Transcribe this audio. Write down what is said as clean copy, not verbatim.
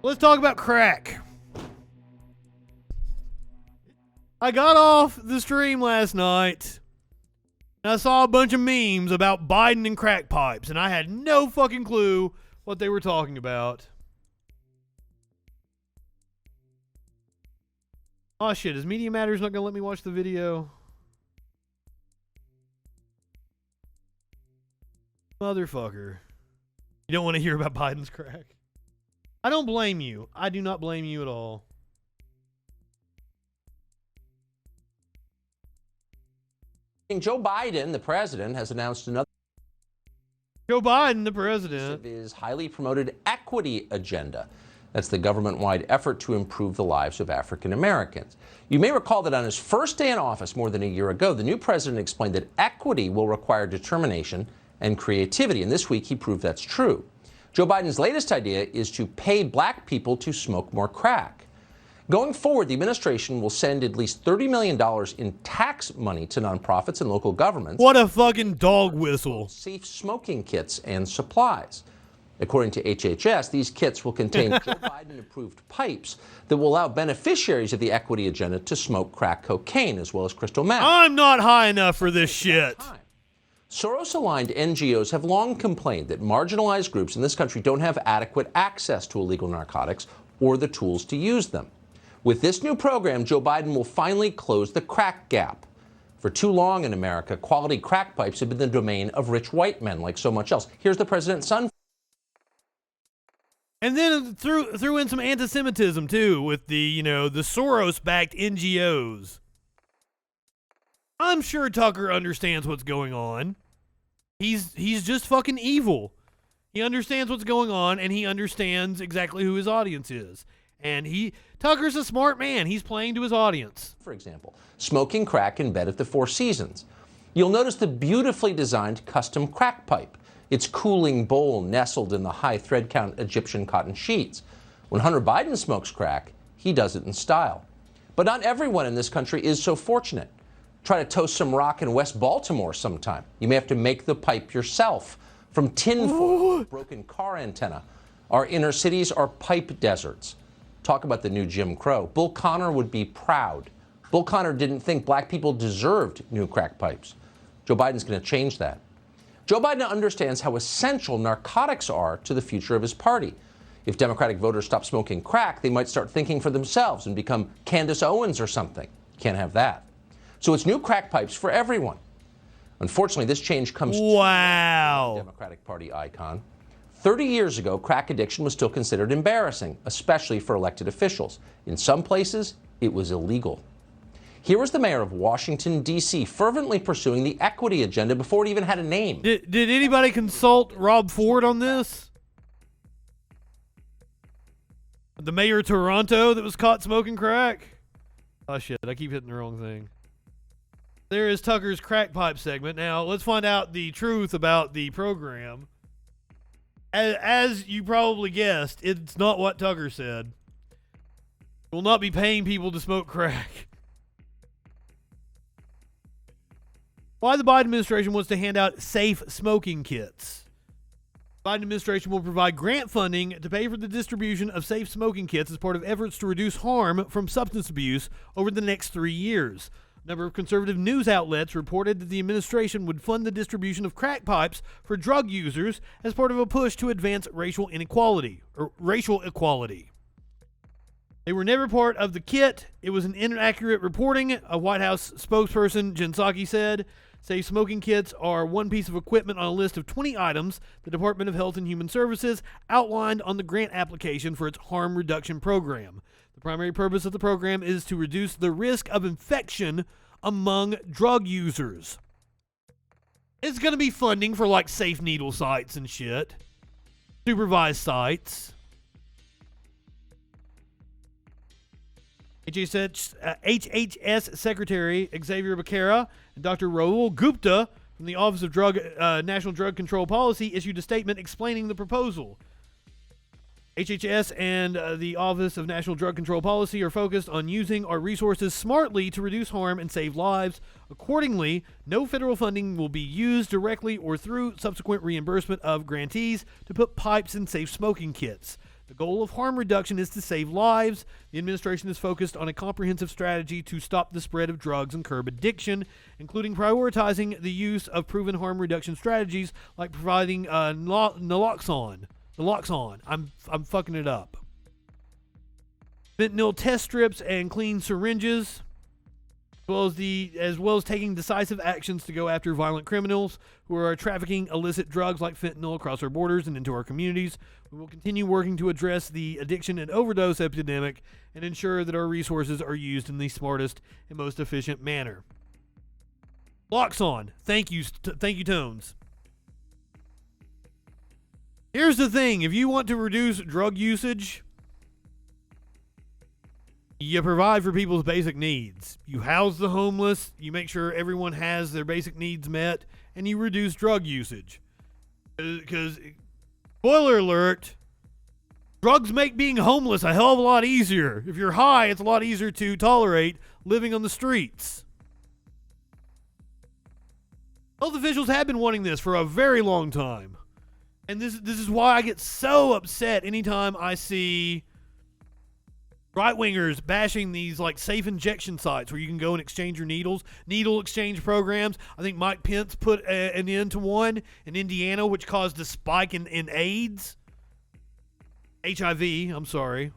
Let's talk about crack. I got off the stream last night and I saw a bunch of memes about Biden and crack pipes, and I had no fucking clue what they were talking about. Oh shit, is Media Matters not gonna let me watch the video? Motherfucker. You don't want to hear about Biden's crack? I don't blame you. I do not blame you at all. Joe Biden, the president, has announced another Joe Biden, the president, of his highly promoted equity agenda. That's the government-wide effort to improve the lives of African Americans. You may recall that on his first day in office more than a year ago, the new president explained that equity will require determination and creativity, and this week he proved that's true. Joe Biden's latest idea is to pay black people to smoke more crack. Going forward, the administration will send at least $30 million in tax money to nonprofits and local governments. What a fucking dog whistle. Safe smoking kits and supplies. According to HHS, these kits will contain Joe Biden-approved pipes that will allow beneficiaries of the equity agenda to smoke crack cocaine as well as crystal meth. I'm not high enough for this shit. Soros-aligned NGOs have long complained that marginalized groups in this country don't have adequate access to illegal narcotics or the tools to use them. With this new program, Joe Biden will finally close the crack gap. For too long in America, quality crack pipes have been the domain of rich white men like so much else. Here's the president's son. And then threw in some anti-Semitism too with the, the Soros-backed NGOs. I'm sure Tucker understands what's going on. He's just fucking evil. He understands what's going on, and he understands exactly who his audience is. And Tucker's a smart man. He's playing to his audience. For example, smoking crack in bed at the Four Seasons. You'll notice the beautifully designed custom crack pipe. Its cooling bowl nestled in the high thread count Egyptian cotton sheets. When Hunter Biden smokes crack, he does it in style. But not everyone in this country is so fortunate. Try to toast some rock in West Baltimore sometime. You may have to make the pipe yourself from tinfoil, broken car antenna. Our inner cities are pipe deserts. Talk about the new Jim Crow. Bull Connor would be proud. Bull Connor didn't think black people deserved new crack pipes. Joe Biden's going to change that. Joe Biden understands how essential narcotics are to the future of his party. If Democratic voters stop smoking crack, they might start thinking for themselves and become Candace Owens or something. Can't have that. So it's new crack pipes for everyone. Unfortunately, this change comes to the Democratic Party icon. 30 years ago, crack addiction was still considered embarrassing, especially for elected officials. In some places, it was illegal. Here was the mayor of Washington, D.C., fervently pursuing the equity agenda before it even had a name. Did anybody consult Rob Ford on this? The mayor of Toronto that was caught smoking crack? Oh shit, I keep hitting the wrong thing. There is Tucker's crack pipe segment. Now, let's find out the truth about the program. As you probably guessed, it's not what Tucker said. We'll not be paying people to smoke crack. Why the Biden administration wants to hand out safe smoking kits. The Biden administration will provide grant funding to pay for the distribution of safe smoking kits as part of efforts to reduce harm from substance abuse over the next 3 years. A number of conservative news outlets reported that the administration would fund the distribution of crack pipes for drug users as part of a push to advance racial equality. They were never part of the kit. It was an inaccurate reporting, a White House spokesperson, Jen Psaki, said. Safe smoking kits are one piece of equipment on a list of 20 items the Department of Health and Human Services outlined on the grant application for its harm reduction program. The primary purpose of the program is to reduce the risk of infection among drug users. It's going to be funding for like safe needle sites and shit. Supervised sites. HHS Secretary Xavier Becerra and Dr. Rahul Gupta from the Office of National Drug Control Policy issued a statement explaining the proposal. HHS and the Office of National Drug Control Policy are focused on using our resources smartly to reduce harm and save lives. Accordingly, no federal funding will be used directly or through subsequent reimbursement of grantees to put pipes in safe smoking kits. The goal of harm reduction is to save lives. The administration is focused on a comprehensive strategy to stop the spread of drugs and curb addiction, including prioritizing the use of proven harm reduction strategies like providing naloxone. I'm fucking it up. Fentanyl test strips and clean syringes, as well as taking decisive actions to go after violent criminals who are trafficking illicit drugs like fentanyl across our borders and into our communities. We will continue working to address the addiction and overdose epidemic and ensure that our resources are used in the smartest and most efficient manner. Loxon. Thank you, Tones. Here's the thing. If you want to reduce drug usage, you provide for people's basic needs. You house the homeless, you make sure everyone has their basic needs met, and you reduce drug usage. Because, spoiler alert, drugs make being homeless a hell of a lot easier. If you're high, it's a lot easier to tolerate living on the streets. Health officials have been wanting this for a very long time. And this is why I get so upset anytime I see right-wingers bashing these like safe injection sites where you can go and exchange your needles, needle exchange programs. I think Mike Pence put an end to one in Indiana, which caused a spike in AIDS. HIV, I'm sorry.